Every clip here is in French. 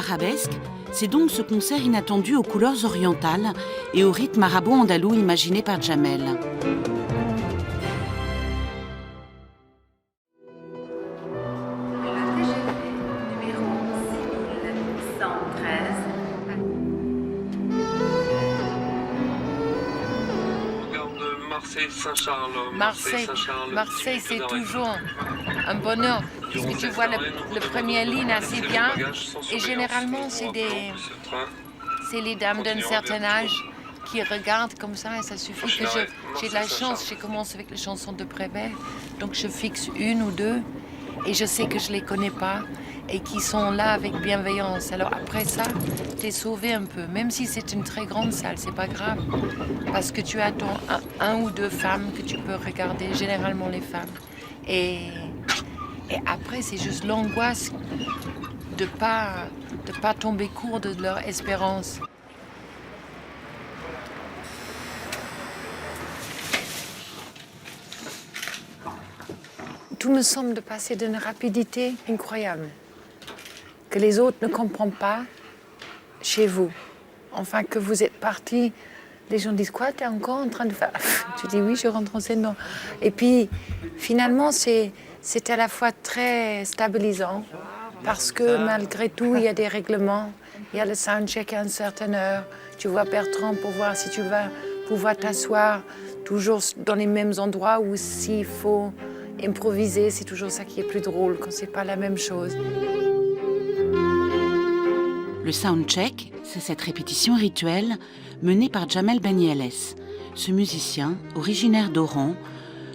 Arabesque, c'est donc ce concert inattendu aux couleurs orientales et au rythme arabo-andalou imaginé par Djamel. Marseille, c'est toujours un bonheur, puisque tu vois le première ligne assez bien, et généralement c'est les dames d'un certain âge qui regardent comme ça, et ça suffit que j'ai de la chance, j'ai commencé avec les chansons de Prévert, donc je fixe une ou deux, et je sais que je les connais pas, et qui sont là avec bienveillance. Alors après ça, t'es sauvé un peu, même si c'est une très grande salle, c'est pas grave, parce que tu as un ou deux femmes que tu peux regarder, généralement les femmes. Et après, c'est juste l'angoisse de pas tomber court de leur espérance. Tout me semble de passer d'une rapidité incroyable, que les autres ne comprennent pas chez vous. Enfin, que vous êtes partis, les gens disent quoi, t'es encore en train de faire? Tu dis oui, je rentre en scène. Non. Et puis, finalement, c'est à la fois très stabilisant, parce que malgré tout, il y a des règlements, il y a le soundcheck à une certaine heure. Tu vois Bertrand pour voir si tu vas pouvoir t'asseoir toujours dans les mêmes endroits, ou s'il faut improviser, c'est toujours ça qui est plus drôle, quand c'est pas la même chose. Le soundcheck, c'est cette répétition rituelle menée par Djamel Benielès, ce musicien originaire d'Oran,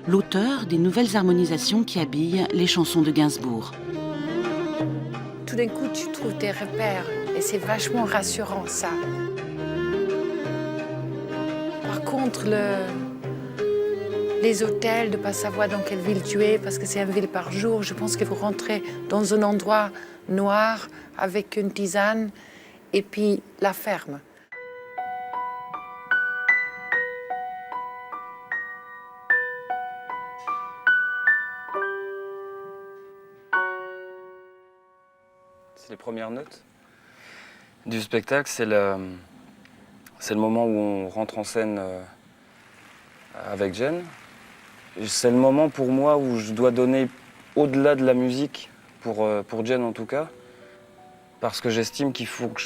l'auteur des nouvelles harmonisations qui habillent les chansons de Gainsbourg. Tout d'un coup, tu trouves tes repères, et c'est vachement rassurant, ça. Par contre, les hôtels, de ne pas savoir dans quelle ville tu es, parce que c'est une ville par jour, je pense qu'il faut rentrer dans un endroit noir avec une tisane et puis la ferme. C'est les premières notes du spectacle, c'est le moment où on rentre en scène avec Jen. C'est le moment pour moi où je dois donner au-delà de la musique, pour Jen en tout cas, parce que j'estime qu'il faut que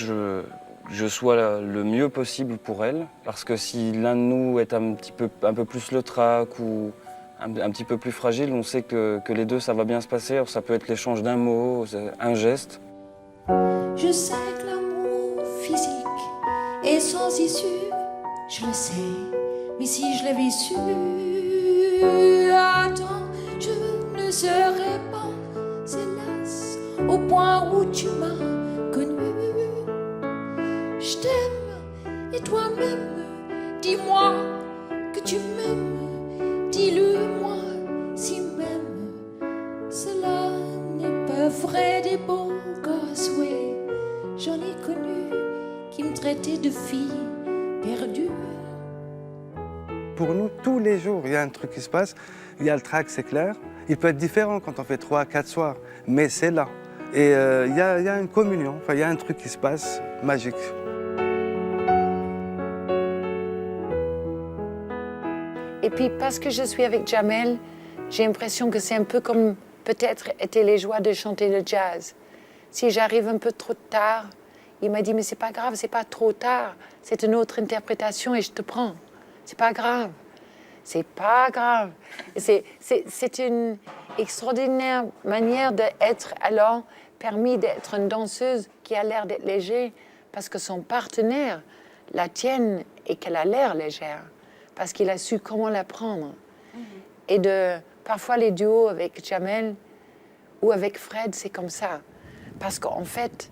je sois le mieux possible pour elle, parce que si l'un de nous est un peu plus le trac ou un petit peu plus fragile, on sait que les deux ça va bien se passer. Alors, ça peut être l'échange d'un mot, un geste. Je sais que l'amour physique est sans issue, je le sais, mais si je l'avais su, attends, je ne serais pas hélas au point où tu m'as connu. Je t'aime et toi-même, dis-moi que tu m'aimes, dis-le-moi si même cela n'est pas vrai. Des beaux gosses, oui, j'en ai connu qui me traitaient de fille perdue. Pour nous, tous les jours, il y a un truc qui se passe. Il y a le track, c'est clair. Il peut être différent quand on fait 3, 4 soirs, mais c'est là. Et il y a une communion, enfin, il y a un truc qui se passe magique. Et puis, parce que je suis avec Djamel, j'ai l'impression que c'est un peu comme peut-être étaient les joies de chanter le jazz. Si j'arrive un peu trop tard, il m'a dit, mais c'est pas grave, c'est pas trop tard. C'est une autre interprétation et je te prends. C'est pas grave. C'est pas grave. C'est une extraordinaire manière d'être alors permis d'être une danseuse qui a l'air d'être légère parce que son partenaire la tienne et qu'elle a l'air légère parce qu'il a su comment la prendre. Et parfois les duos avec Djamel ou avec Fred, c'est comme ça. Parce qu'en fait,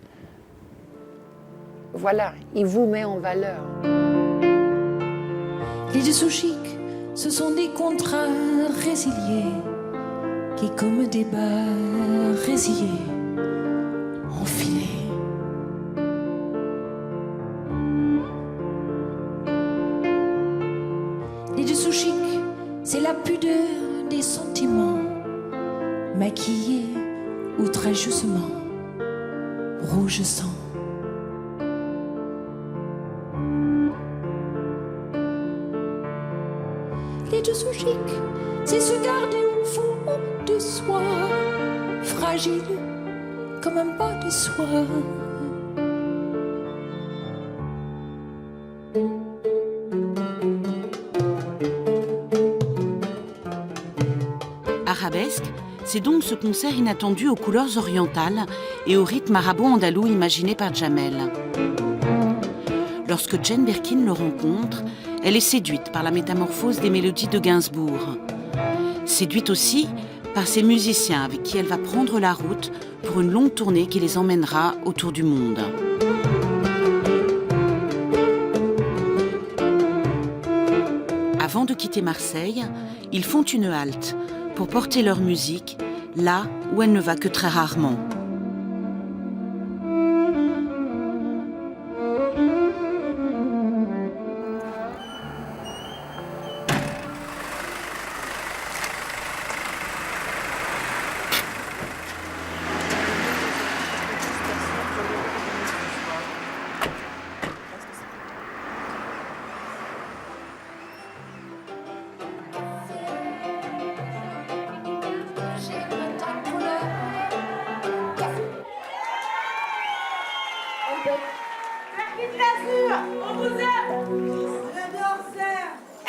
voilà, il vous met en valeur. Les dessous chics, ce sont des contrats résiliés qui, comme des bas résillés, enfilés. Les dessous chics, c'est la pudeur des sentiments maquillés outrageusement, rouge sang. son chic, c'est se garder au fond de soi, fragile comme un pas de soie. Arabesque, c'est donc ce concert inattendu aux couleurs orientales et au rythme arabo-andalou imaginé par Jamel. Lorsque Jane Birkin le rencontre, elle est séduite par la métamorphose des mélodies de Gainsbourg. Séduite aussi par ces musiciens avec qui elle va prendre la route pour une longue tournée qui les emmènera autour du monde. Avant de quitter Marseille, ils font une halte pour porter leur musique là où elle ne va que très rarement.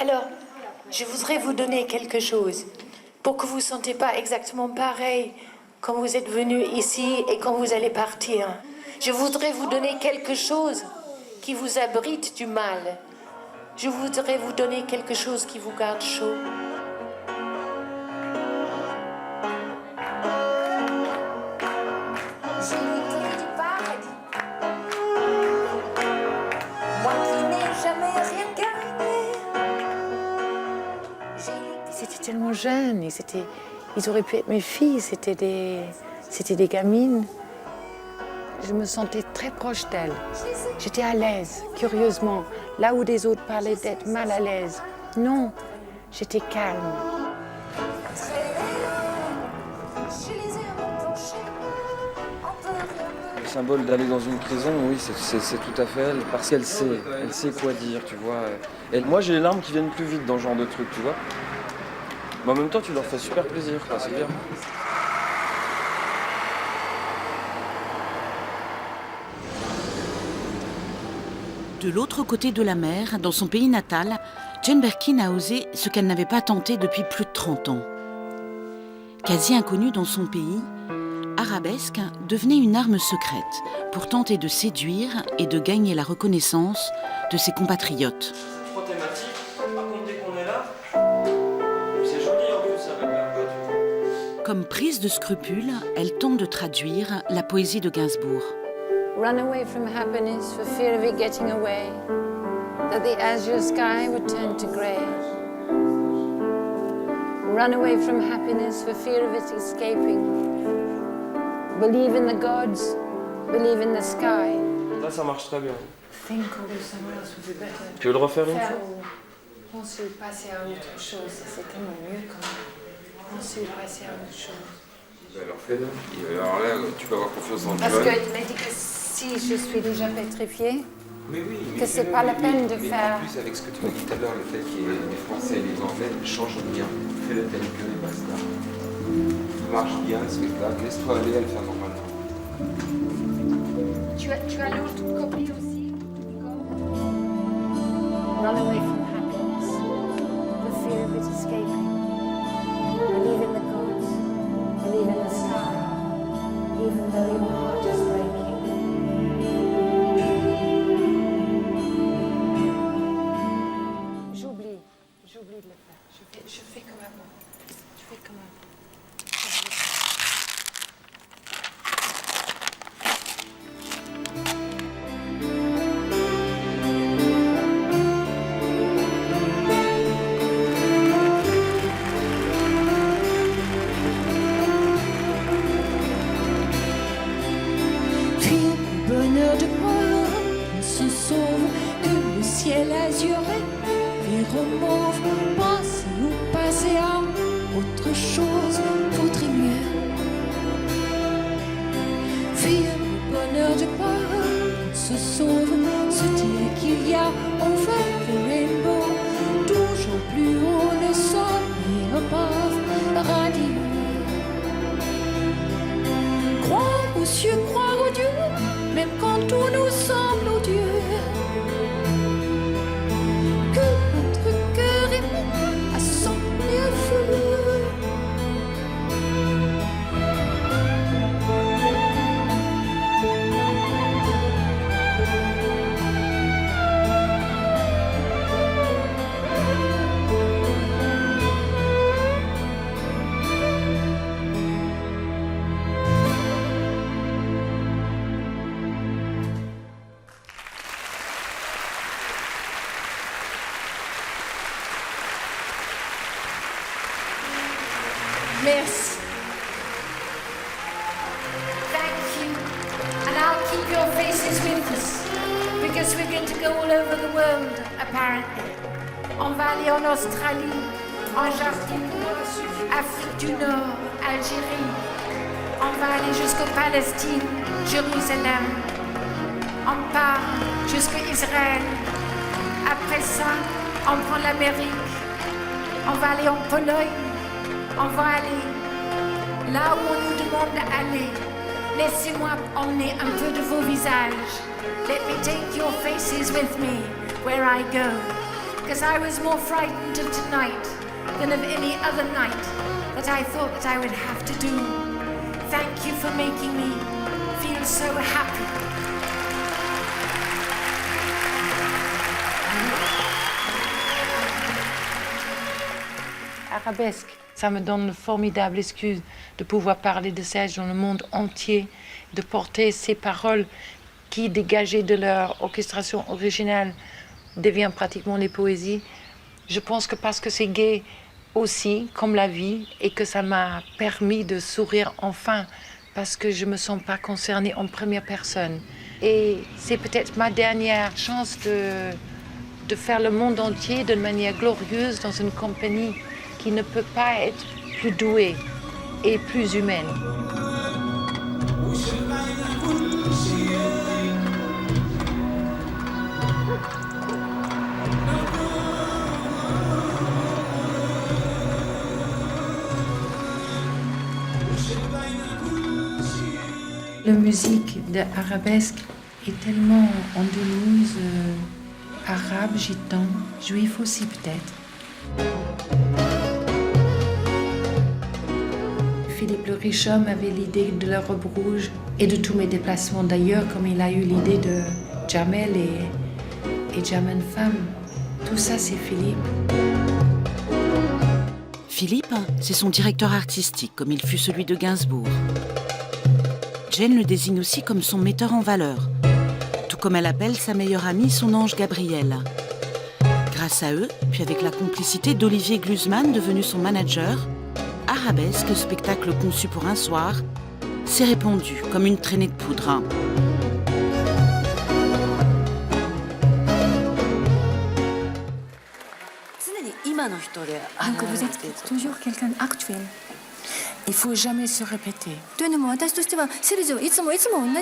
Alors, je voudrais vous donner quelque chose pour que vous ne sentez pas exactement pareil quand vous êtes venu ici et quand vous allez partir. Je voudrais vous donner quelque chose qui vous abrite du mal. Je voudrais vous donner quelque chose qui vous garde chaud. J'ai l'idée du paradis. Moi qui n'ai jamais rien gagné. C'était tellement jeune, ils auraient pu être mes filles, c'était des gamines. Je me sentais très proche d'elles. J'étais à l'aise, curieusement, là où des autres parlaient d'être mal à l'aise. Non, j'étais calme. Le symbole d'aller dans une prison, oui, c'est tout à fait elle, parce qu'elle sait quoi dire, tu vois. Et moi, j'ai les larmes qui viennent plus vite dans ce genre de truc, tu vois. Mais en même temps, tu leur fais super plaisir, quoi, c'est bien. De l'autre côté de la mer, dans son pays natal, Jane Birkin a osé ce qu'elle n'avait pas tenté depuis plus de 30 ans. Quasi inconnue dans son pays, Arabesque devenait une arme secrète pour tenter de séduire et de gagner la reconnaissance de ses compatriotes. Trop thématique, par contre, dès qu'on est là, c'est joli en plus avec la voiture. Comme prise de scrupule, elle tente de traduire la poésie de Gainsbourg. Run away from happiness for fear of it getting away, that the azure sky would turn to grey. Run away from happiness for fear of it escaping. Believe in the gods, believe in the sky. Là, ça marche très bien. Think of somewhere else would be better. Tu veux le refaire une fois? Penser passer à autre chose, c'est tellement mieux quand même. Penser passer à autre chose. Alors fais-le. Alors là, tu peux avoir confiance en toi. Parce qu'il m'a dit que si je suis déjà pétrifiée, Mais oui, mais que c'est pas la peine de mais faire. en plus, avec ce que tu m'as dit tout à l'heure, le fait qu'il y ait les Français et les Anglais change bien. Fais-le tel que et basta. Il marche bien, le spectacle. Laisse-toi aller à le faire normalement. Tu as l'autre copie aussi? Run away from happiness, the fear of it escaping. Believe in the gods, believe in the sky, even though your heart is breaking. J'oublie de le faire. Je fais comme avant. Je fais comme avant. Bonheur de moi, on se sauve, que le ciel azuré vire mauve, passer ou passer à autre chose, vaudrait mieux. Vire le bonheur de moi, on se sauve, se dire qu'il y a enfin le rainbow, toujours plus haut le sol. aux cieux, croire au Dieu, même quand tout nous semble odieux. Que notre cœur est à sang et à feu. Merci. Thank you. And I'll keep your faces with us because we're going to go all over the world, apparently. On va aller en Australie, en Argentine, Afrique du Nord, Algérie. On va aller jusqu'au Palestine, Jérusalem. On part jusqu'à Israël. Après ça, on prend l'Amérique. On va aller en Pologne. On va aller là où on nous demande d'aller. Laissez-moi emmener un peu de vos visages. Let me take your faces with me where I go. Because I was more frightened of tonight than of any other night that I thought that I would have to do. Thank you for making me feel so happy. Arabesque, ça me donne une formidable excuse de pouvoir parler de Serge dans le monde entier, de porter ces paroles qui, dégagées de leur orchestration originale, deviennent pratiquement des poésies. Je pense que parce que c'est gai aussi, comme la vie, et que ça m'a permis de sourire enfin, parce que je ne me sens pas concernée en première personne. Et c'est peut-être ma dernière chance de faire le monde entier d'une manière glorieuse dans une compagnie qui ne peut pas être plus douée et plus humaine. La musique de Arabesque est tellement andalouse, arabe, gitan, juif aussi peut-être. Philippe le riche homme avait l'idée de la robe rouge et de tous mes déplacements d'ailleurs, comme il a eu l'idée de Jamel et Jamel femme. Tout ça, c'est Philippe. Philippe, c'est son directeur artistique, comme il fut celui de Gainsbourg. Jane le désigne aussi comme son metteur en valeur, tout comme elle appelle sa meilleure amie son ange Gabriel. Grâce à eux, puis avec la complicité d'Olivier Glusman, devenu son manager, Arabesque, spectacle conçu pour un soir, s'est répandu comme une traînée de poudre. Donc vous êtes toujours quelqu'un actuel. Il ne faut jamais se répéter. というのも私としてはセルジをいつも同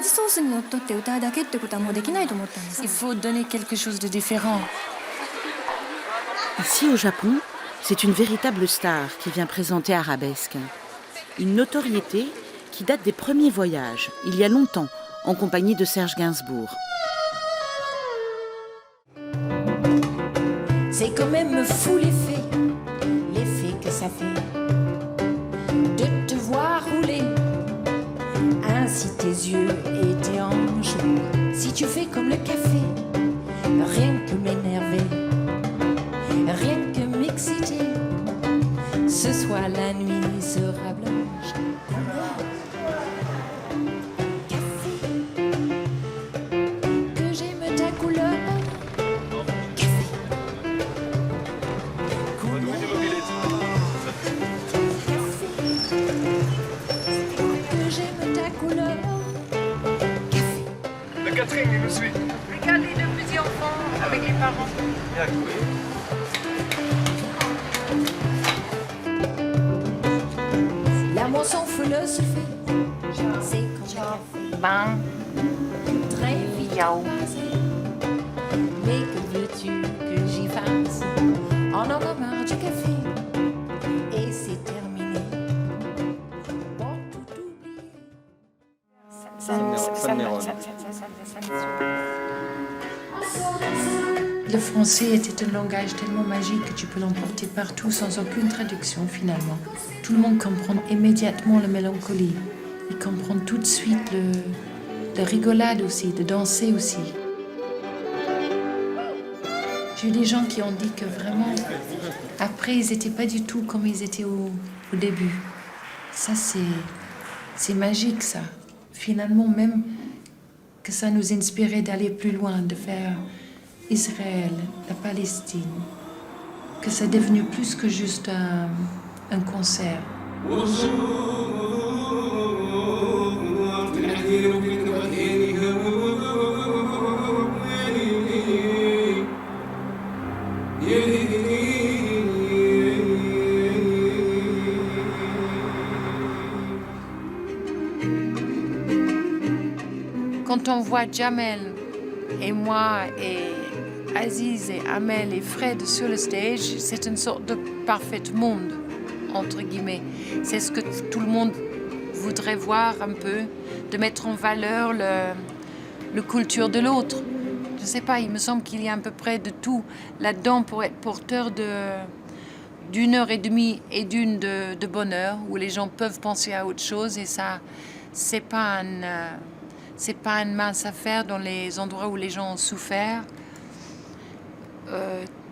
じソースにのっとって歌うだけってことはもうできないと思ったんです。 Il faut donner quelque chose de différent. Ici au Japon, c'est une véritable star qui vient présenter Arabesque. Une notoriété qui date des premiers voyages, il y a longtemps, en compagnie de Serge Gainsbourg. C'est quand même fou l'effet que ça fait de te voir rouler. Ainsi tes yeux et tes hanches, si tu fais comme le café, rien que m'énerver, rien que m'exciter. Ce soir la nuit sera blanche. Café, que j'aime ta couleur. Catherine, il me suit. Regardez le petit enfant avec les parents. La moisson fouleuse se fait. C'est comme un café. Ben, Très vite passé. Mais que veux-tu que j'y fasse? On en a marre du café. Et c'est terminé. Pour tout oublier. Le français était un langage tellement magique que tu peux l'emporter partout sans aucune traduction finalement. Tout le monde comprend immédiatement la mélancolie. Il comprend tout de suite la rigolade aussi, de danser aussi. J'ai eu des gens qui ont dit que vraiment, après, ils n'étaient pas du tout comme ils étaient au début. Ça, c'est magique, ça. Finalement, même que ça nous inspirait d'aller plus loin, de faire Israël, la Palestine, que c'est devenu plus que juste un concert. Quand on voit Jamel et moi et Aziz et Amel et Fred sur le stage, c'est une sorte de parfait monde, entre guillemets. C'est ce que tout le monde voudrait voir un peu, de mettre en valeur la culture de l'autre. Je ne sais pas, il me semble qu'il y a à peu près de tout là-dedans pour être porteur d'une heure et demie et d'une de bonheur, où les gens peuvent penser à autre chose et ça, c'est pas une mince affaire dans les endroits où les gens ont souffert.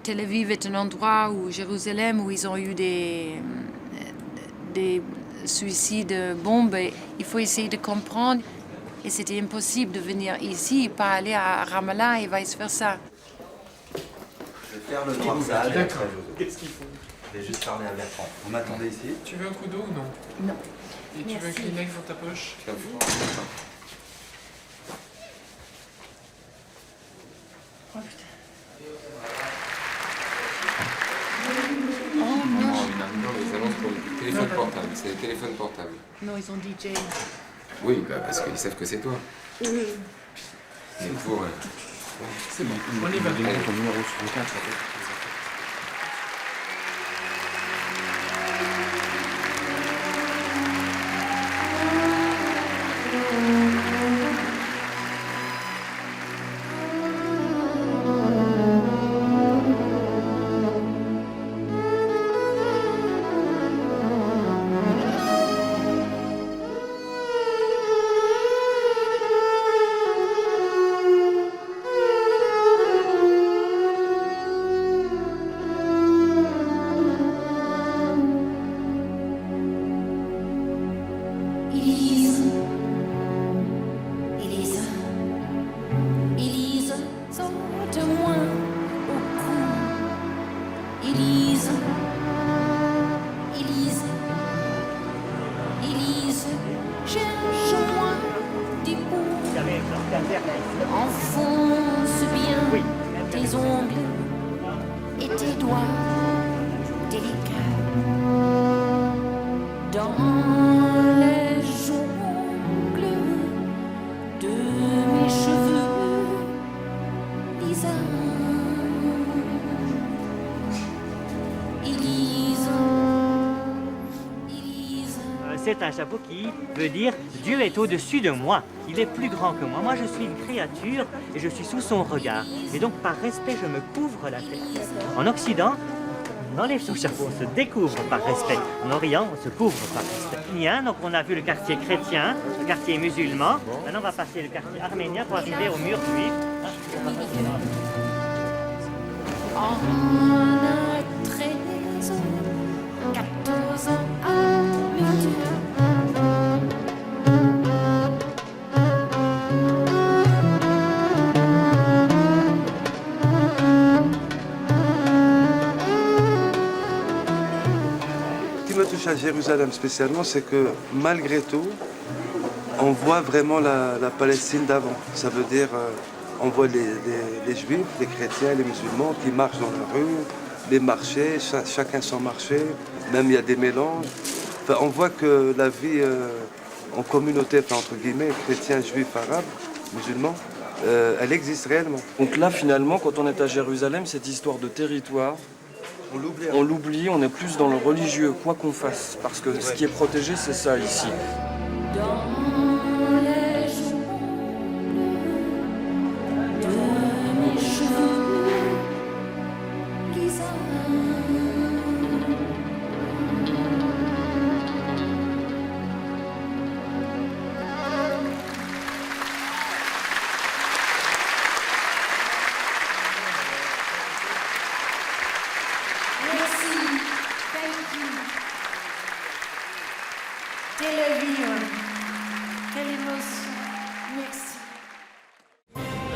Tel Aviv est un endroit où Jérusalem où ils ont eu des suicides bombes. Et il faut essayer de comprendre. Et c'était impossible de venir ici et pas aller à Ramallah et vice versa. Je vais faire le noir sale. D'accord. Qu'est-ce qu'il faut? Je vais juste parler à Bertrand. Vous m'attendez ici? Tu veux un coup d'eau ou non? Non. Et tu veux un Kleenex dans ta poche? Oh putain. Non, les annonces pour le téléphone portable. C'est les téléphones portables. Non, ils ont dit James. Oui, bah parce qu'ils savent que c'est toi. C'est pour... C'est bon, on y va. Ton numéro sur le 4, Élise, Élise, Élise, sente-moi au cou. Élise, Élise, Élise, cherche-moi des bouts. Enfonce bien tes ongles et tes doigts délicats dans les jongles de mes cheveux, Lisa. Élise, Élise. C'est un chapeau qui veut dire Dieu est au-dessus de moi, il est plus grand que moi. Moi, je suis une créature et je suis sous son regard. Et donc, par respect, je me couvre la tête. En Occident, on enlève son chapeau, on se découvre par respect. En Orient, on se couvre par respect. Donc, on a vu le quartier chrétien, le quartier musulman. Maintenant, on va passer le quartier arménien pour arriver au mur juif. On a 13 ans, 14 ans à midi. Ce qui me touche à Jérusalem spécialement, c'est que malgré tout, on voit vraiment la Palestine d'avant. Ça veut dire, on voit les juifs, les chrétiens, les musulmans qui marchent dans la rue, les marchés, chacun son marché, même il y a des mélanges. Enfin, on voit que la vie en communauté, enfin, entre guillemets, chrétiens, juifs, arabes, musulmans, elle existe réellement. Donc là, finalement, quand on est à Jérusalem, cette histoire de territoire, on l'oublie, on est plus dans le religieux, quoi qu'on fasse. Parce que ce qui est protégé, c'est ça ici. Dans les jours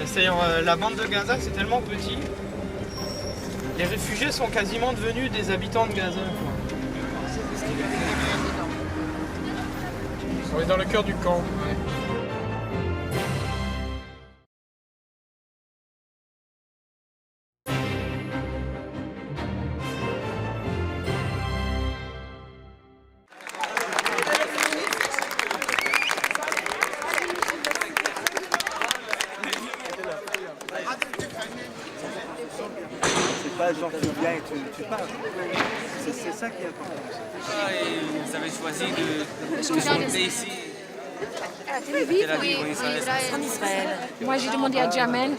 C'est-à-dire, la bande de Gaza, c'est tellement petit. Les réfugiés sont quasiment devenus des habitants de Gaza. On est dans le cœur du camp. C'est pas genre tu viens et tu pars. C'est ça qui est important. Vous avez choisi de monter ici. En Israël. Moi, j'ai demandé à Jamel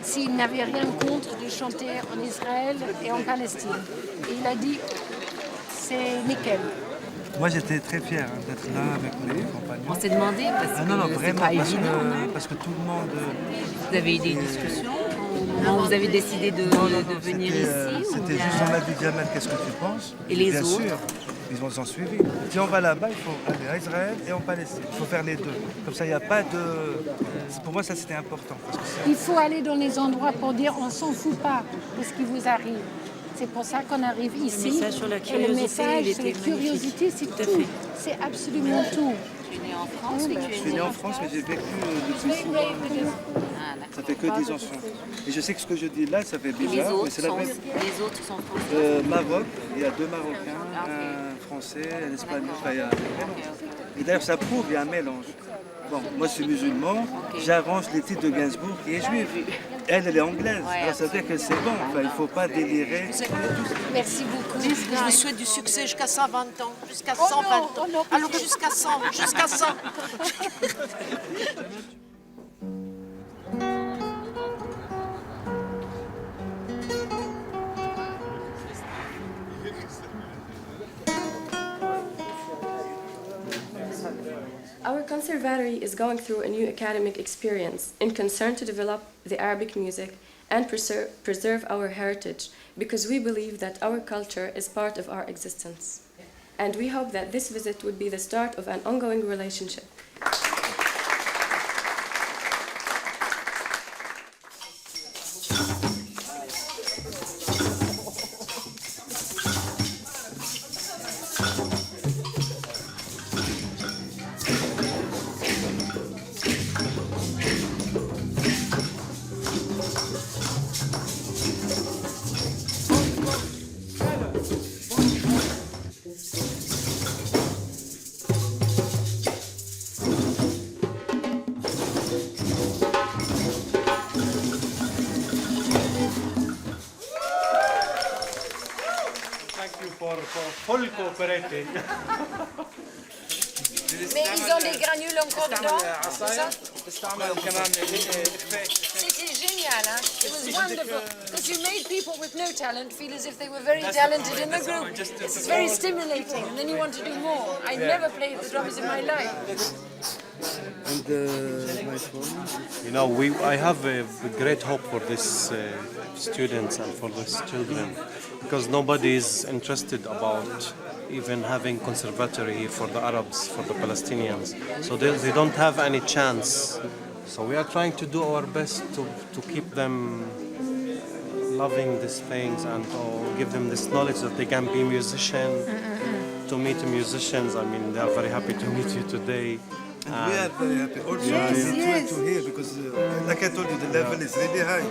s'il n'avait rien contre de chanter en Israël et en Palestine. Et il a dit, c'est nickel. Moi, j'étais très fier d'être là avec mes compagnons. On s'est demandé parce que non, c'est vraiment, pas évident. parce que tout le monde... Vous avez eu des discussions au moment où vous avez décidé de venir ici C'était juste, on m'a dit, Jamel, qu'est-ce que tu penses? Et les Bien autres sûr, ils ont suivi. Si on va là-bas, il faut aller à Israël et en Palestine. Il faut faire les deux. Comme ça, il n'y a pas de... Pour moi, ça, c'était important. Parce que Il faut aller dans les endroits pour dire, on s'en fout pas de ce qui vous arrive. C'est pour ça qu'on arrive ici. Le message sur la et curiosité, le message il sur la était curiosité, c'est Tout à tout. fait. C'est absolument tout. Tu es né en France ou tu je suis né en France, mais j'ai vécu depuis 6 mois. Ça fait que 10 ans. Et je sais que ce que je dis là, ça fait Les bizarre, mais autres c'est la sont, vraie. les autres sont français. Maroc, il y a 2 Marocains, un Français, un Espagnol, enfin, il y a un mélange. Et d'ailleurs, ça prouve qu'il y a un mélange. Bon, moi je suis musulman, j'arrange les titres de Gainsbourg qui est juif. Elle est anglaise, alors ça veut dire que c'est bon, enfin, il ne faut pas délirer. Merci beaucoup. Je vous souhaite du succès jusqu'à 120 ans, jusqu'à 120 ans. Alors jusqu'à 100, jusqu'à 100. Our conservatory is going through a new academic experience in concern to develop the Arabic music and preserve our heritage because we believe that our culture is part of our existence. And we hope that this visit would be the start of an ongoing relationship. full cooperating. Mais ils ont des granules encore dedans, c'est ça? C'était génial, hein? It was wonderful, because you made people with no talent feel as if they were very talented in the group. It's very stimulating, and then you want to do more. I never played the drums in my life. And my phone. You know, I have a great hope for these students and for these children, because nobody is interested about even having conservatory here for the Arabs, for the Palestinians. So they don't have any chance. So we are trying to do our best to keep them loving these things and to give them this knowledge that they can be musicians, to meet musicians. I mean, they are very happy to meet you today. And we are very happy also to meet you and to hear, because like I told you, the level is really high.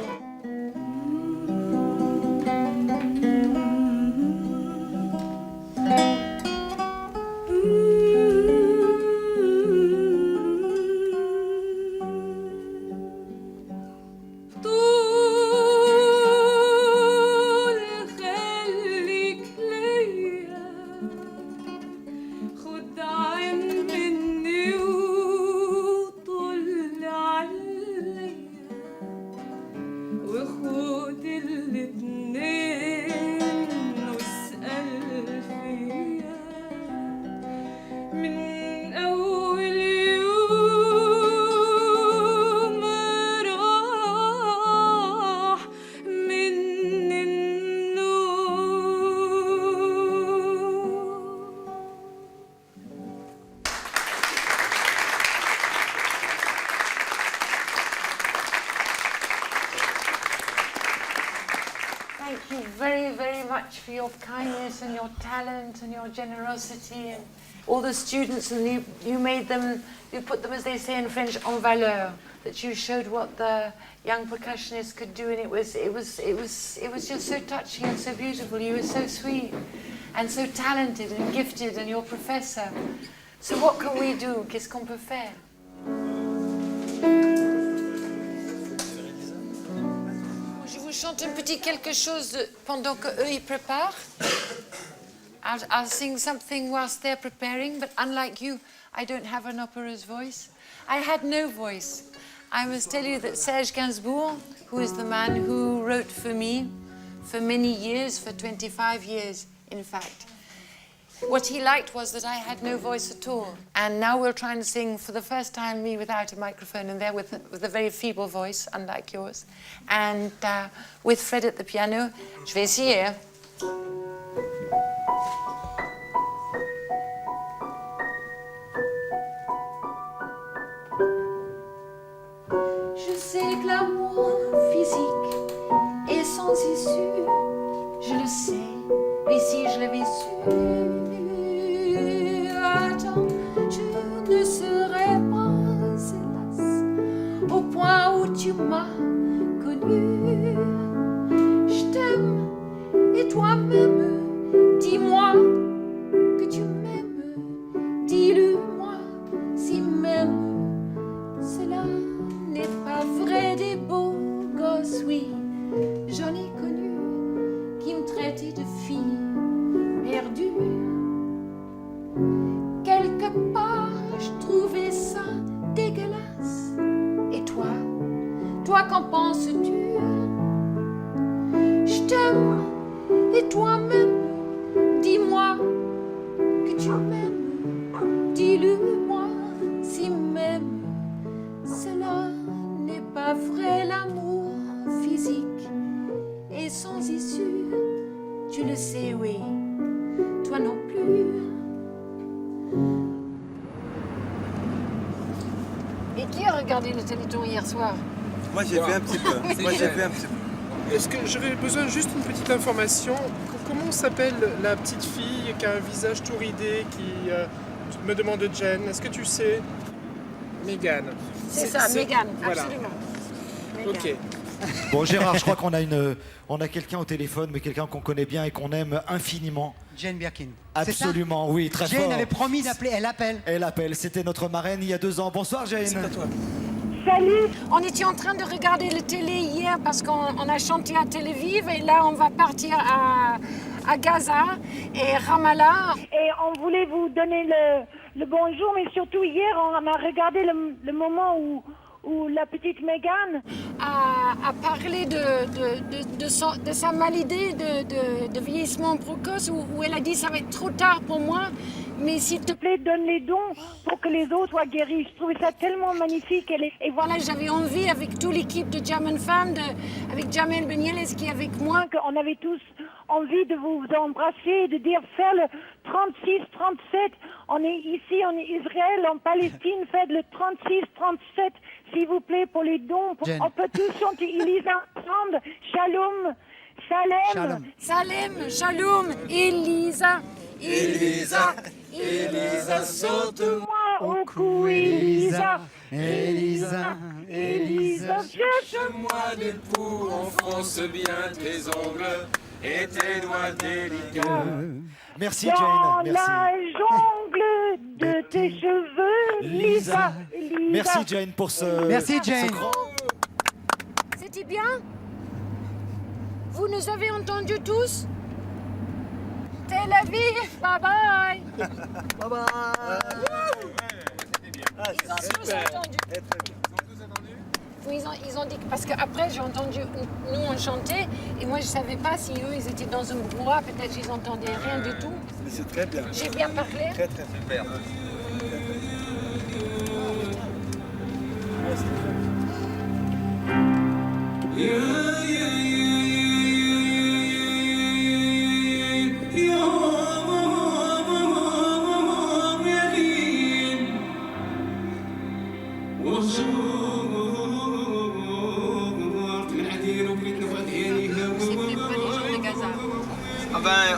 you very, very much for your kindness and your talent and your generosity and all the students, and you made them, you put them, as they say in French, en valeur. That you showed what the young percussionists could do, and it was just so touching and so beautiful. You were so sweet and so talented and gifted, and your professor. So what can we do? Qu'est-ce qu'on peut faire? Je vous chante un petit quelque chose pendant qu'eux ils préparent. I'll sing something whilst they're preparing, but unlike you, I don't have an opera's voice. I had no voice. I must tell you that Serge Gainsbourg, who is the man who wrote for me for many years, for 25 years, in fact, what he liked was that I had no voice at all. And now we'll try and sing for the first time, me without a microphone, and there with a very feeble voice, unlike yours. And with Fred at the piano, je vais essayer. Je sais que l'amour physique est sans issue, je le sais, mais si je l'avais su, attends, je ne serais pas hélas au point où tu m'as connu. Je t'aime et toi-même, dis-moi que tu m'aimes, dis-le-moi si même cela n'est pas vrai. Des beaux gosses, oui, j'en ai connu qui me traitaient de fille perdue. Quelque part, je trouvais ça dégueulasse. Et toi qu'en penses-tu? Je t'aime et toi-même, dis-moi que tu m'aimes, dis-le-moi si même cela n'est pas vrai. L'amour physique est sans issue, tu le sais, oui, toi non plus. Et qui a regardé le Téléthon hier soir? Moi j'ai fait un petit peu. Moi j'ai fait un petit peu. Est-ce que j'aurais besoin juste une petite information? Comment s'appelle la petite fille qui a un visage tout ridé, qui me demande de Jen? Est-ce que tu sais? Mégane. C'est ça, Mégane, voilà. absolument. Ok. Bon Gérard, je crois qu'on a quelqu'un au téléphone, mais quelqu'un qu'on connaît bien et qu'on aime infiniment. Jane Birkin. Absolument, oui, très fort. Jane avait promis d'appeler, elle appelle. Elle appelle, c'était notre marraine il y a 2 ans. Bonsoir Jane. C'est à toi. Salut! On était en train de regarder la télé hier parce qu'on a chanté à Tel Aviv et là on va partir à Gaza et Ramallah. Et on voulait vous donner le bonjour, mais surtout hier on a regardé le moment où la petite Mégane a parlé de sa maladie de vieillissement précoce où elle a dit ça va être trop tard pour moi, mais s'il te plaît donne les dons pour que les autres soient guéris. Je trouvais ça tellement magnifique. Et voilà, j'avais envie avec toute l'équipe de German Femme, avec Jamel Benieles qui est avec moi, qu'on avait tous envie de vous embrasser, de dire faire le 36, 37. On est ici en Israël, en Palestine, faites le 36, 37, s'il vous plaît, pour les dons. On peut tous chanter Elisa ensemble. Shalom, Salem. Salem, Shalom, Elisa. Elisa, Elisa, saute-moi au cou, Elisa. Elisa, Elisa, cherche-moi des poux, enfonce bien tes ongles et tes doigts délicats. Merci Jane, merci. Dans la jungle de tes cheveux, Lisa, Lisa. Merci Jane pour ce... Merci Jane. C'était bien? Vous nous avez entendus tous? Tel Aviv, bye bye. Bye bye. Ils ont tous entendu. Oui, ils ont dit, parce qu'après j'ai entendu, nous on chantait, et moi je savais pas si eux ils étaient dans un brouhaha, peut-être qu'ils entendaient rien du tout. Mais c'est très bien. J'ai bien parlé. Très très super.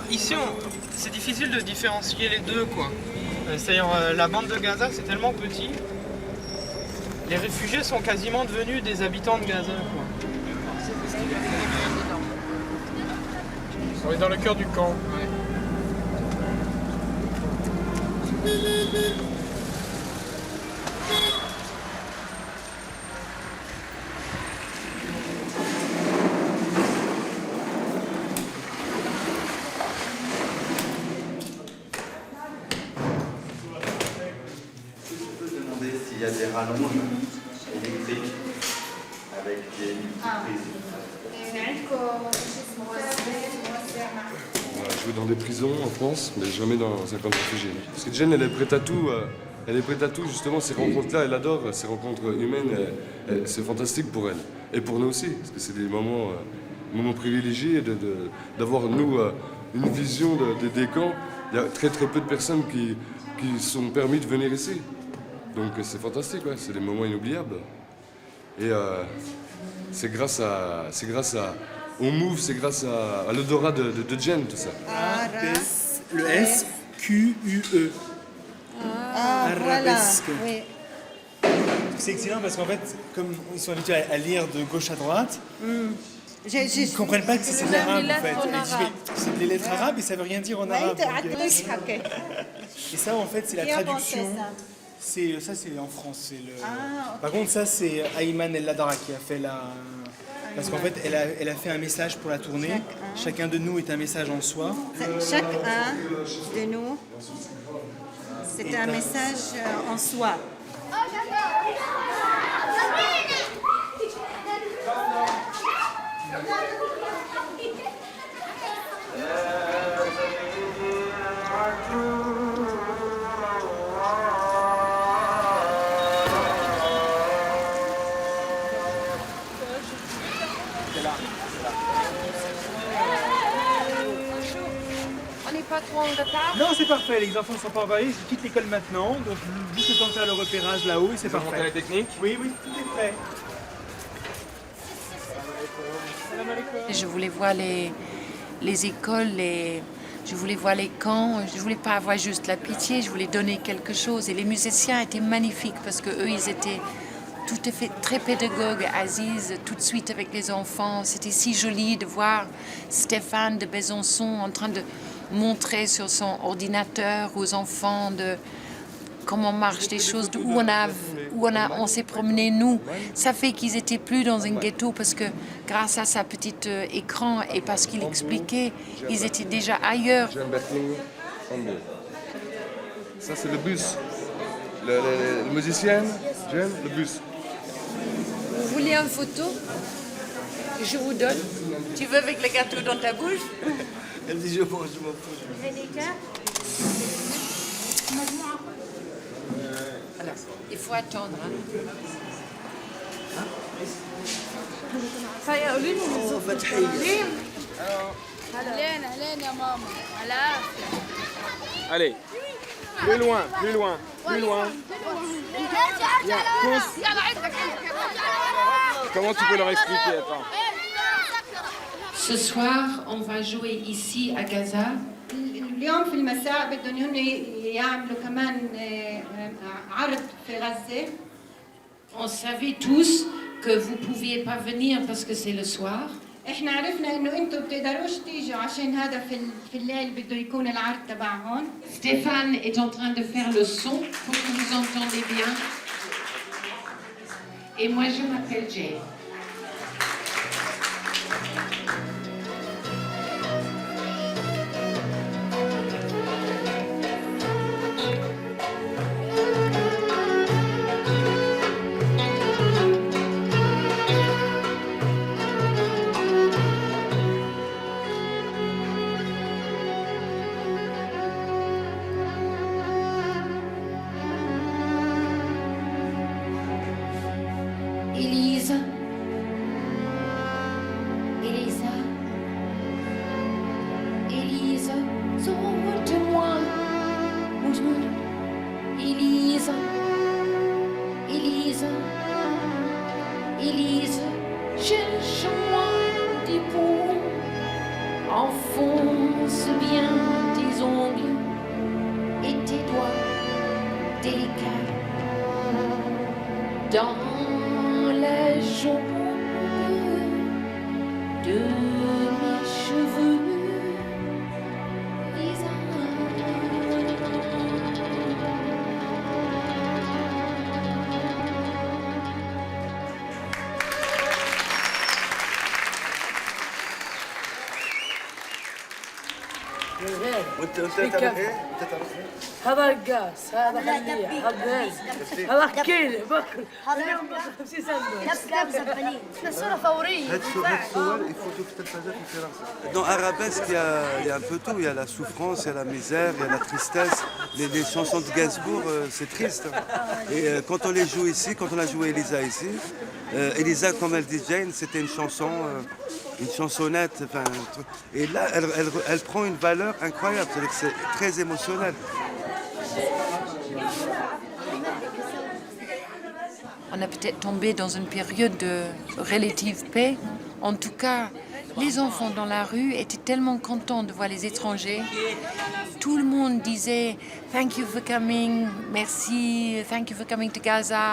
Ici, c'est difficile de différencier les deux, quoi. C'est-à-dire, la bande de Gaza, c'est tellement petit. Les réfugiés sont quasiment devenus des habitants de Gaza, quoi. On est dans le cœur du camp. S'il y a des rallonges électriques avec des prises. On a joué dans des prisons en France, mais jamais dans un camp de réfugiés. Parce que Jen, elle est prête à tout. Elle est prête à tout, justement, ces rencontres-là, elle adore ces rencontres humaines. C'est fantastique pour elle. Et pour nous aussi, parce que c'est des moments privilégiés d'avoir, nous, une vision des camps. Il y a très très peu de personnes qui sont permis de venir ici. Donc c'est fantastique, ouais. C'est des moments inoubliables. Et c'est grâce au Move, c'est grâce à l'odorat de Jen, tout ça. Le S, Q-U-E. Arabesque. Oui. C'est excellent parce qu'en fait, comme ils sont habitués à lire de gauche à droite, ils ne comprennent pas que c'est de l'arabe en fait. C'est des lettres arabes et ça ne veut rien dire en arabe. Et ça, en fait, c'est la traduction. Ça, c'est en France. Par contre, ça, c'est Ayman El Ladara qui a fait la... Parce qu'en fait, elle a fait un message pour la tournée. Chacun de nous est un message en soi. Chacun de nous, c'est un message en soi. On n'est pas trop en retard? Non, c'est parfait, les enfants ne sont pas envahis, ils quittent l'école maintenant, donc juste le temps de faire le repérage là-haut et c'est parfait. Vous montez la technique? Oui, tout est prêt. Je voulais voir les écoles, je voulais voir les camps, je voulais pas avoir juste la pitié, je voulais donner quelque chose. Et les musiciens étaient magnifiques parce qu'eux, ils étaient tout à fait très pédagogues. Aziz, tout de suite avec les enfants, c'était si joli de voir Stéphane de Besançon en train de montrer sur son ordinateur aux enfants de comment marchent les choses, où on s'est promené nous. Ça fait qu'ils étaient plus dans un ghetto parce que grâce à sa petite écran et parce qu'il expliquait, ils étaient déjà ailleurs. Ça, c'est le bus. Le musicien, Jen, le bus. Vous voulez une photo? Je vous donne. Tu veux avec le gâteau dans ta bouche? Elle dit je m'en fous. Alors, il faut attendre. Allez, plus loin. Comment tu peux leur expliquer? Attends. Ce soir, on va jouer ici à Gaza. اليوم في المساء بدهم يعملوا كمان عرض في غزة. On savait tous que vous pouviez pas venir parce que c'est le soir. احنا عرفنا انه انتم بتقدروش تيجوا عشان هذا في الليل بده يكون العرض تبعهم. Stéphane est en train de faire le son pour que vous entendez bien. Et moi, je m'appelle Jay. Elisa, sauve-moi. Elisa, cherche-moi du bout, enfant pense bien tes ongles et tes doigts délicats dans la jaune de mes cheveux وانت تعمل ايه؟ انت تعمل ايه؟ هذا رقاص، هذا خليه، هذا هذا احكي لي بكره اليوم باخذ 50 سنه. احنا صوره فوريه. هاد الصور يفوتوا في التلفازه في فرنسا. Dans Arabesque, il y a un peu tout. Il y a la souffrance, il y a la misère, il y a la tristesse. Les chansons de Gainsbourg, c'est triste. Et quand on les joue ici, quand on a joué Elisa ici, Elisa, comme elle dit Jane, c'était une chanson, une chansonnette. Enfin, et là, elle prend une valeur incroyable. C'est-à-dire que c'est très émotionnel. On a peut-être tombé dans une période de relative paix. En tout cas, les enfants dans la rue étaient tellement contents de voir les étrangers. Tout le monde disait « Thank you for coming »,« Merci »,« Thank you for coming to Gaza ».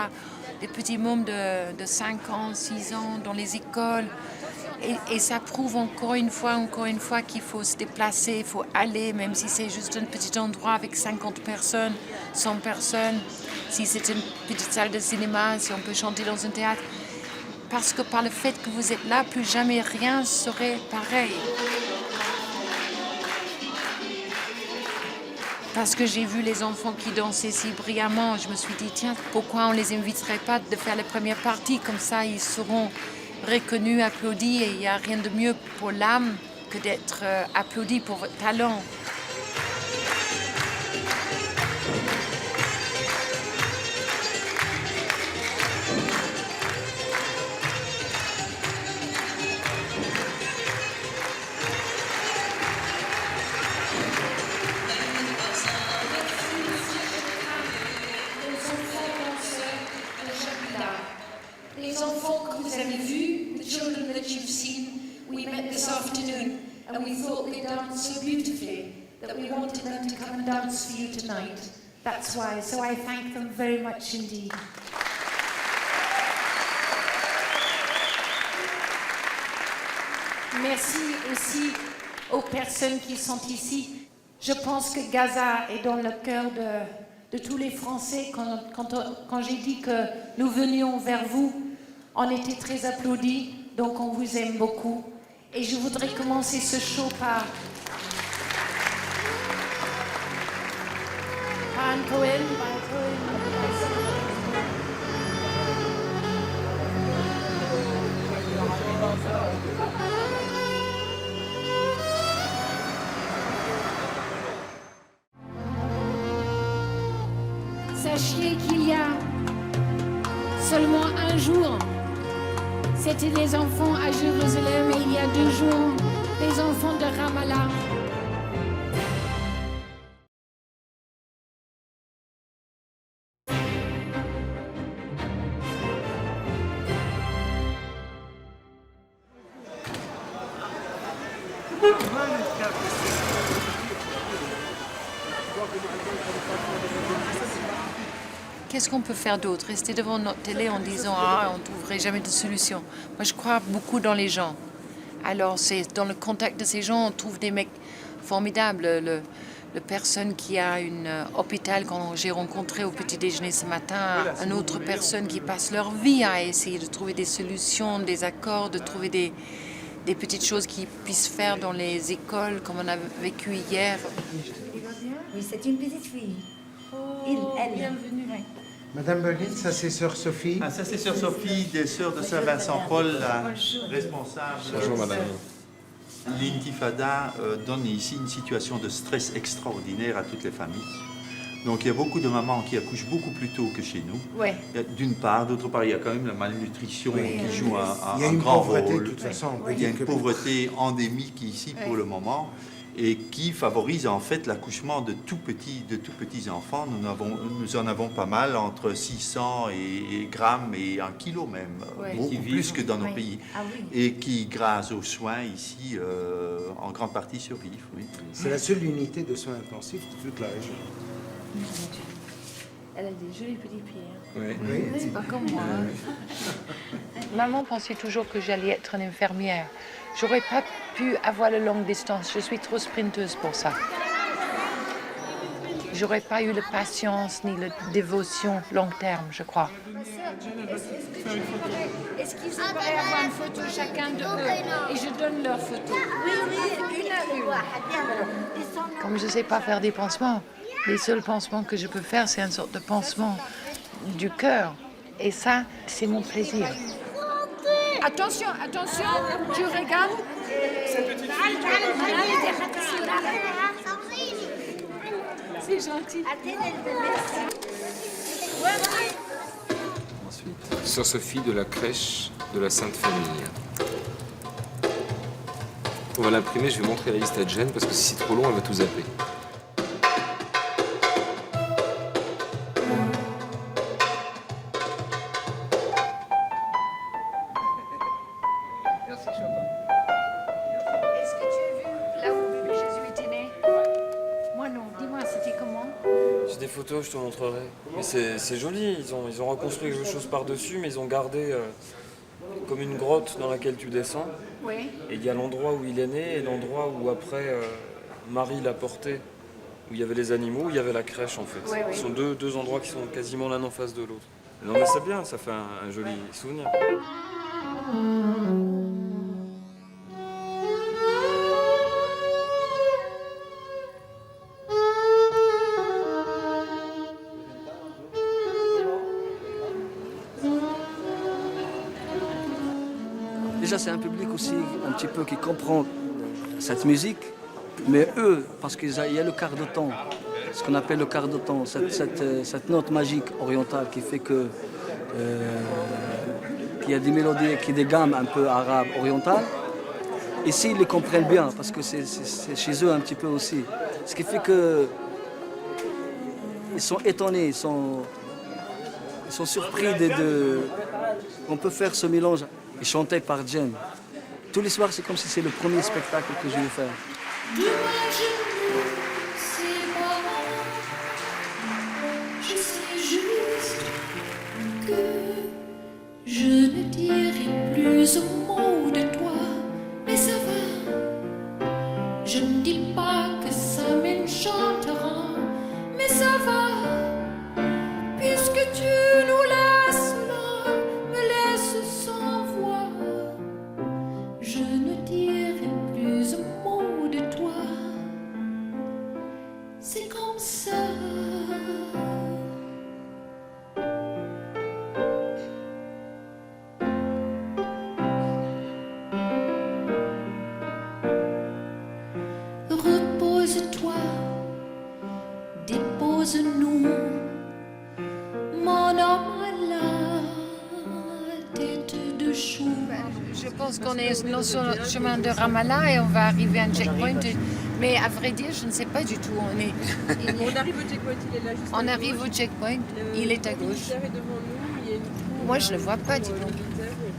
Des petits mômes de 5 ans, 6 ans dans les écoles. Et ça prouve encore une fois qu'il faut se déplacer, il faut aller, même si c'est juste un petit endroit avec 50 personnes, 100 personnes, si c'est une petite salle de cinéma, si on peut chanter dans un théâtre. Parce que par le fait que vous êtes là, plus jamais rien serait pareil. Parce que j'ai vu les enfants qui dansaient si brillamment, je me suis dit, tiens, pourquoi on ne les inviterait pas de faire la première partie, comme ça ils seront reconnus, applaudis, et il n'y a rien de mieux pour l'âme que d'être applaudi pour votre talent. Les enfants que vous avez vus, the children that you've seen, we met this afternoon, and we thought they danced so beautifully that we wanted them to come and dance for you tonight. That's why, so I thank them very much indeed. Merci aussi aux personnes qui sont ici. Je pense que Gaza est dans le cœur de tous les Français. Quand j'ai dit que nous venions vers vous, on était très applaudis, donc on vous aime beaucoup. Et je voudrais commencer ce show par Anne Cohen. Sachez qu'il y a seulement un jour, c'était des enfants à Jérusalem, et il y a 2 jours, des enfants de Ramallah. Qu'est-ce qu'on peut faire d'autre? Rester devant notre télé en disant « Ah, on ne trouverait jamais de solution ». Moi, je crois beaucoup dans les gens. Alors, c'est dans le contact de ces gens, on trouve des mecs formidables. Le personne qui a un hôpital, quand j'ai rencontré au petit déjeuner ce matin, une autre personne qui passe leur vie à essayer de trouver des solutions, des accords, de trouver des petites choses qu'ils puissent faire dans les écoles, comme on a vécu hier. Oui, c'est une petite fille. Elle. Bienvenue. Madame Berlin, ça c'est Sœur Sophie. Ah, ça c'est Sœur Sophie des Sœurs de Saint-Vincent-Paul, la responsable. Bonjour madame. L'intifada donne ici une situation de stress extraordinaire à toutes les familles. Donc il y a beaucoup de mamans qui accouchent beaucoup plus tôt que chez nous. Ouais. D'une part, d'autre part, il y a quand même la malnutrition qui joue un grand rôle. Il y a une pauvreté, de toute façon. Il y a une pauvreté endémique ici pour le moment. et qui favorise en fait l'accouchement de tout petits enfants. Nous en avons pas mal, entre 600 grammes et 1 kilo même, beaucoup plus que dans nos pays, et qui, grâce aux soins ici, en grande partie survivent. Oui. C'est la seule unité de soins intensifs de toute la région. Elle a des jolis petits pieds. Oui. C'est pas comme moi. Maman pensait toujours que j'allais être une infirmière. J'aurais pas pu avoir la longue distance. Je suis trop sprinteuse pour ça. J'aurais pas eu la patience ni la dévotion long terme, je crois. Est-ce qu'ils pourraient avoir une photo chacun de eux et je donne leur photo? Oui, une à une. Comme je sais pas faire des pansements, les seuls pansements que je peux faire, c'est une sorte de pansement du cœur. Et ça, c'est mon plaisir. Attention, tu regardes. C'est gentil. Ensuite, Sœur Sophie de la crèche de la Sainte Famille. On va l'imprimer, je vais montrer la liste à Jen parce que si c'est trop long, elle va tout zapper. Est-ce que tu as vu là où bébé Jésus était né? Moi non. Dis-moi, c'était comment? J'ai des photos, je te montrerai. Mais c'est joli, ils ont reconstruit quelque chose par-dessus, mais ils ont gardé comme une grotte dans laquelle tu descends. Oui. Et il y a l'endroit où il est né et l'endroit où après Marie l'a porté, où il y avait les animaux, où il y avait la crèche en fait. Oui, oui. Ce sont deux endroits qui sont quasiment l'un en face de l'autre. Non mais c'est bien, ça fait un joli souvenir. Déjà, c'est un public aussi un petit peu qui comprend cette musique, mais eux, parce qu'il y a le quart de temps, ce qu'on appelle le quart de temps, cette note magique orientale qui fait que qu'il y a des mélodies, qui des gammes un peu arabes, orientales. Ici, ils les comprennent bien, parce que c'est chez eux un petit peu aussi. Ce qui fait que ils sont étonnés, ils sont surpris on peut faire ce mélange et chanté par Jen. Tous les soirs, c'est comme si c'est le premier spectacle que je vais faire. Je sais juste que je ne dirai plus un mot de toi, mais ça va. Je ne dis pas que ça m'enchantera, mais ça va. Puisque tu nous laisses là, me laisses sans voix. Je ne dirai plus un mot de toi. C'est comme ça. Repose-toi, dépose-nous, mon homme à la tête de chou. Je pense qu'on est sur le chemin de Ramallah et on va arriver à un checkpoint. Mais à vrai dire, je ne sais pas du tout où on est. On arrive au checkpoint, il est là juste. On arrive au checkpoint, il est à gauche. Le militaire est devant nous, il y a une... Moi, je ne le vois pas, dis donc.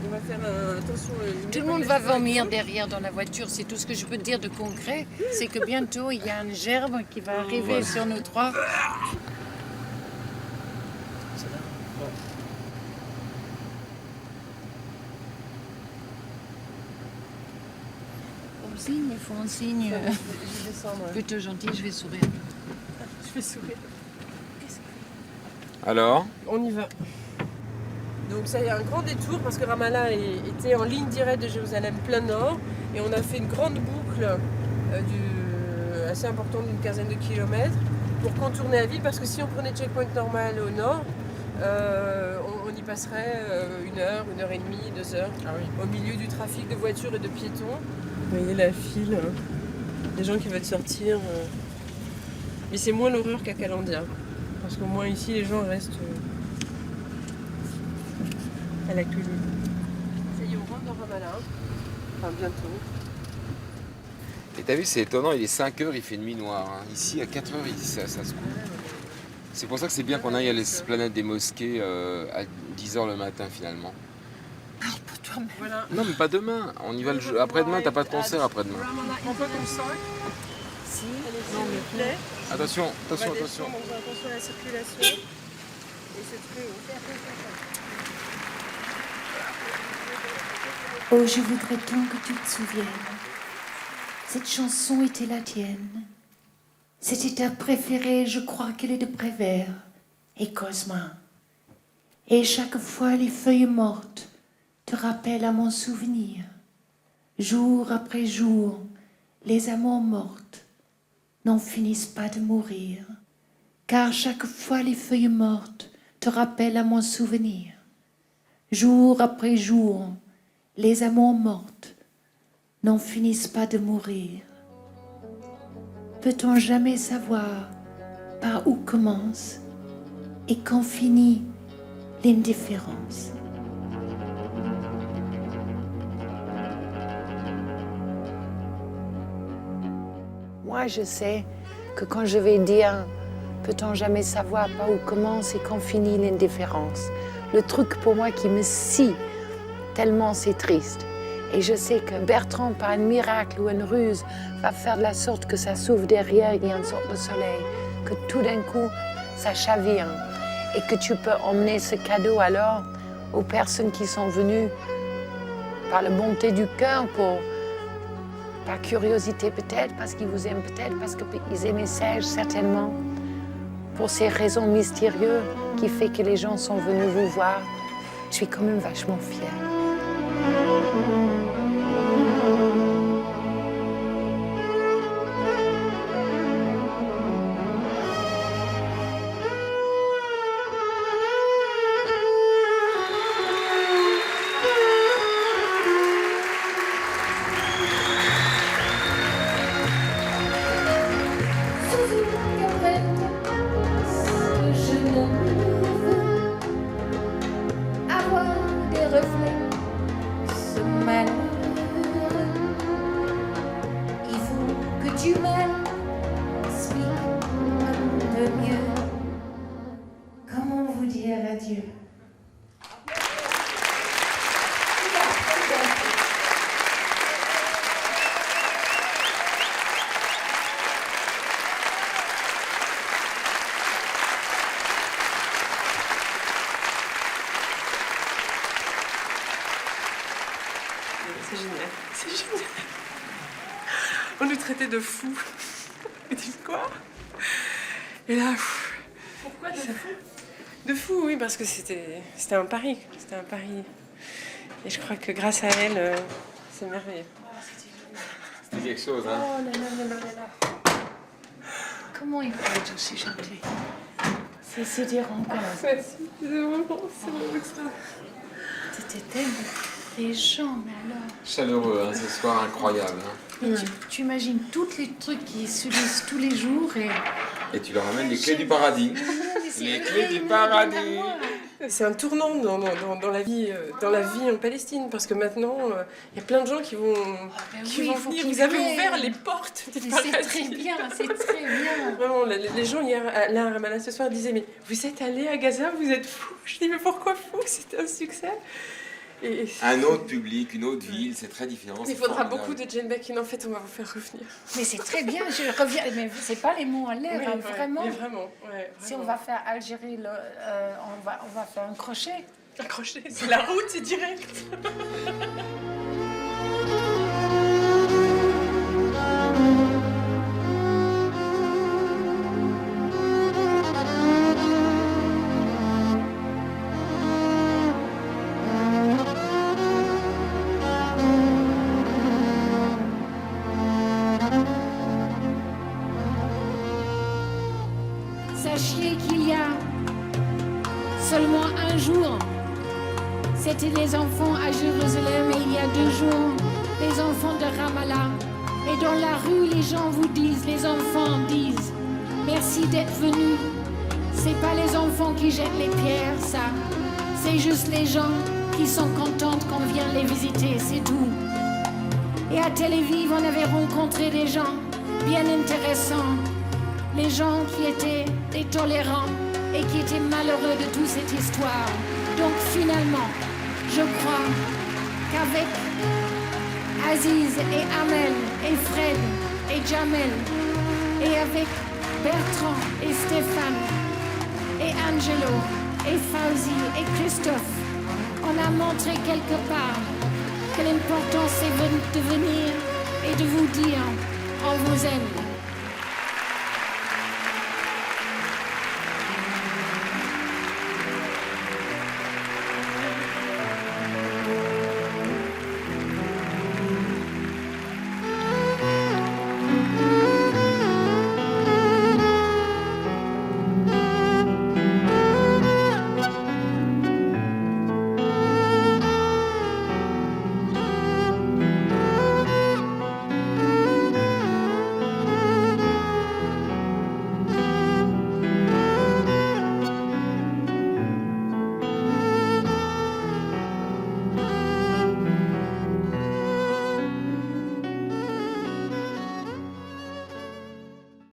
On va faire attention. Tout le monde va vomir derrière dans la voiture. C'est tout ce que je peux te dire de concret. C'est que bientôt, il y a une gerbe qui va arriver sur nous trois. Il faut un signe plutôt gentil, je vais sourire. Je vais sourire. Alors? On y va. Donc ça y est, un grand détour parce que Ramallah était en ligne directe de Jérusalem plein nord et on a fait une grande boucle assez importante d'une quinzaine de kilomètres pour contourner la ville parce que si on prenait le checkpoint normal au nord, on y passerait 1 heure, 1 heure et demie, 2 heures au milieu du trafic de voitures et de piétons. Vous voyez la file, les gens qui veulent sortir. Mais c'est moins l'horreur qu'à Calandia. Parce qu'au moins ici, les gens restent à la queue libre. Ça y est, on rentre dans Ramallah. Enfin, bientôt. Et t'as vu, c'est étonnant, il est 5 heures, il fait nuit noire. Hein. Ici, à 4 heures, ça se coupe. C'est pour ça que c'est bien qu'on aille à l'esplanade des mosquées à 10 heures le matin, finalement. Voilà. Non, mais pas demain. On y va après-demain, t'as pas de concert après-demain. On peut comme ça. Si, non, mais plaît. Attention. Donc attention à la circulation. Et c'est très haut. Oh, je voudrais tant que tu te souviennes. Cette chanson était la tienne. C'était ta préférée, je crois qu'elle est de Prévert et Cosma. Et chaque fois les feuilles mortes te rappellent à mon souvenir. Jour après jour, les amours mortes n'en finissent pas de mourir. Car chaque fois les feuilles mortes te rappellent à mon souvenir. Jour après jour, les amours mortes n'en finissent pas de mourir. Peut-on jamais savoir par où commence et quand finit l'indifférence? Moi, je sais que quand je vais dire « peut-on jamais savoir par où commence et quand finit l'indifférence », le truc pour moi qui me scie tellement c'est triste. Et je sais que Bertrand, par un miracle ou une ruse, va faire de la sorte que ça s'ouvre derrière, il y a une sorte de soleil, que tout d'un coup, ça chavire. Et que tu peux emmener ce cadeau alors aux personnes qui sont venues par la bonté du cœur, par curiosité peut-être, parce qu'ils vous aiment peut-être, parce qu'ils aimaient Serge certainement, pour ces raisons mystérieuses qui fait que les gens sont venus vous voir. Je suis quand même vachement fière. C'est génial, c'est génial. On nous traitait de fous. Et tu dis quoi? Et là, Pourquoi de fou? De fou, oui, parce que c'était un pari. C'était un pari. Et je crois que grâce à elle, c'est merveilleux. C'était quelque chose, hein? Oh là là là là là. Comment il peut être aussi gentil? C'est dire encore. C'est vraiment ça. C'était tellement... Les gens, mais alors... Chaleureux, hein, ce soir incroyable. Hein. Tu imagines tous les trucs qu'ils subissent tous les jours Et tu leur amènes les clés du paradis. Les clés du paradis. C'est un tournant dans la vie en Palestine, parce que maintenant, il y a plein de gens qui vont venir. Vous avez ouvert les portes du paradis. C'est très bien, c'est très bien. Vraiment, les gens hier, là à Ramallah ce soir, disaient « Mais vous êtes allés à Gaza, vous êtes fous !» Je dis « Mais pourquoi fous? C'était un succès !» Un autre public, une autre ville, c'est très différent. Il faudra beaucoup de Jane Birkin, en fait, on va vous faire revenir. Mais c'est très bien, je reviens, mais c'est pas les mots en l'air, Oui, hein, ouais, vraiment. mais vraiment, ouais, Si on va faire Algérie, on va faire un crochet. Un crochet, c'est la route, c'est direct. Sachez qu'il y a seulement un jour, c'était les enfants à Jérusalem, et il y a 2 jours, les enfants de Ramallah. Et dans la rue, les gens vous disent, les enfants disent, merci d'être venus. C'est pas les enfants qui jettent les pierres, ça. C'est juste les gens qui sont contents qu'on vienne les visiter, c'est tout. Et à À Tel Aviv, on avait rencontré des gens bien intéressants, les gens qui étaient des tolérants et qui étaient malheureux de toute cette histoire. Donc finalement, je crois qu'avec Aziz et Amel et Fred et Jamel et avec Bertrand et Stéphane et Angelo et Fauzi et Christophe, on a montré quelque part que l'important c'est de venir et de vous dire on vous aime.